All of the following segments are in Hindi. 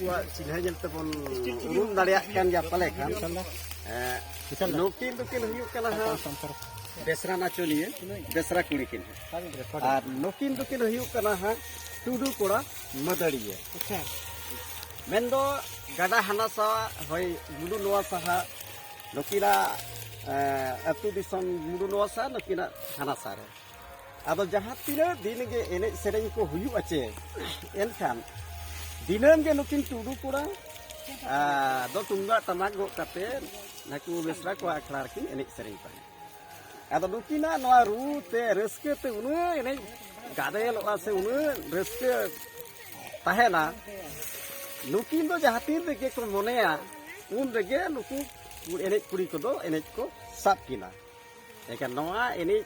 नुकुआ चिन्ह जलते बन उरुम दाड़िया कान गया पले खान नुकिन दुकिन हुयुक कना हा बेसरा नाचोलिए बेसरा कुड़ी किन और नुकिन दुकिन हुयुक कना हा टुडू कोड़ा मदड़िए मेंदो गड़ा हनासा होय मुडू नोआ साहा नुकिना अतु दिसम मुडू नोआ सा नुकिना हनासा रे आदो जहाँ तीना दिन के एने सेरेंग को हुयुक अचे एनखान दिनम के नुकिन टुडू कोड़ा दो तुंगा टमाक गो कते नाकू बेसरा को आखड़ा रकिन एने सेरेंग पाए आदो नुकिना नोआ रू ते रस्के ते उनु एने गादेल से उनु रस्के ताहेना नुकिन दो जहाँ तीन रेगे को मोनेया उन रेगे नुकु एने कुड़ी को दो एने को साप किना एका नोआ एने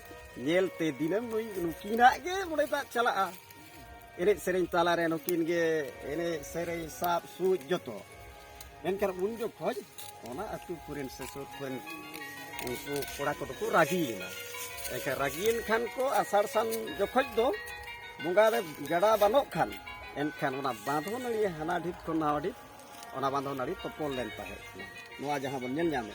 नेल ते दिनम नुई नुकिना के मुड़े ता चला एने सेरेंग ताला रे नुकिन गे एने सेरेंग साप सूज जतो एनकर उन जो खोज ओना अतु पुरेन से सो पुन उनको कोड़ा को तो रागी ना एका रागिन खान को आषाढ़ सान जो खोज दो मुंगा रे गड़ा बनो खान एनखान ओना बांधो नड़ी हाना ढिप को नाव ढिप ओना बांधो नड़ी तोपोल लेन ताहे नोआ जहां बन नेल जामे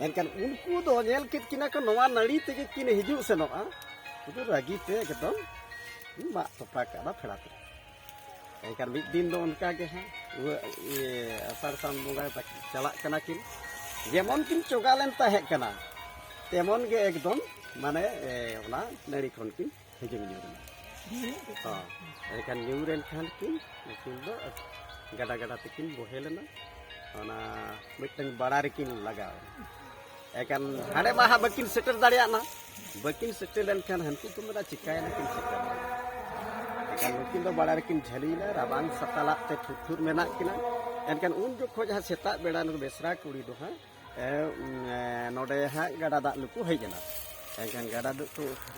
एनखान उनको दो नेल कित किना को नोआ नड़ी तेगे किन हिजु सेनोआ उदो रागी ते एकदम मा तोपा का फेड़ाते एनखान मिद दिन दो उनका के हां ये आषाढ़ सान मुंगा तक चला कना किन जेमन किन चोगालेन ताहे कना तेमन गे एकदम माने ओना नड़ी खन किन हिजु न्यूरना हाँ एखान न्यूरेन खान किन नुकिन दो गड़ा गड़ा तकिन बोहेलना ओना मिटन बड़ा रेकिन लगाव एखान हाने माहा बकिन सेटर दाड़िया ना बकिन सेटर लेन खान हनकु तो मेरा चिकायना किन सेटर एखान नुकिन दो बड़ा रेकिन झलीना राबांग सताला ते ठुठुर मेना किना एनखान उन जो खोज हा सेता बेड़ा नु बेसरा कुड़ी दो हा नोडे हा गड़ा दा लुकु हेजना एखान गड़ा दो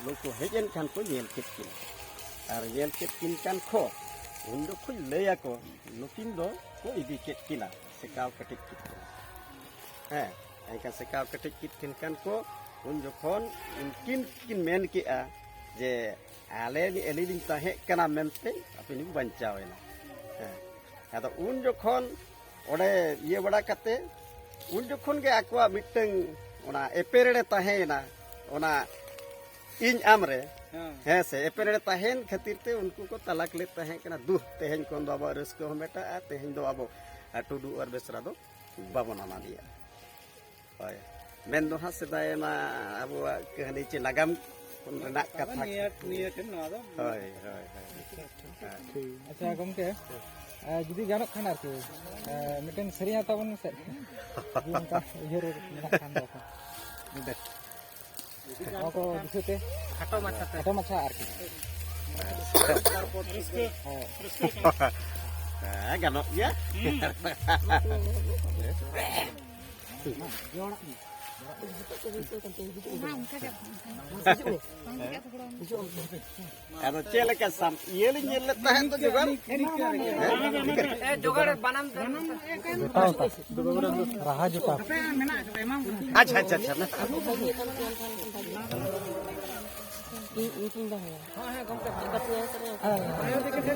लुकु हेजन खान को नेल कित किना और येल के किन कान खो उन जो खुद ले को नुकिन दो को इदी के किना सेकाव कटिक कित है एका सेकाव कटिक कित किन कान को उन जो खोन किन किन मेन के आ जे आले एली दिन ताहे कना मेनते अपनी बंचावेना है आदा उन जो खोन ओडे ये बड़ा कते उन जो खोन के आकवा मिटंग ओना एपेरेडे ताहेना ओना इन आमरे है से एपेरे ताहेन खातिर ते उनको को तलाक ले ताहे कना दु तेहेन कोन दो अब रस्को हमेटा तेहेन दो अब टुडू और बेसरा दो बाबना दिया होय मेन दो हा सदाय मा अब कहानी चे नागाम कोन रना कथा निया केन ना दो होय होय अच्छा गमके जुदी जानक खान आर के मिटन सरिया ताबन से उनका उजर मेना खान दो को दिसते खाटो माछा आर की ganok ya ada cele ka sam yeli nyele tahan to juga jogar banam raha juta acha acha acha ini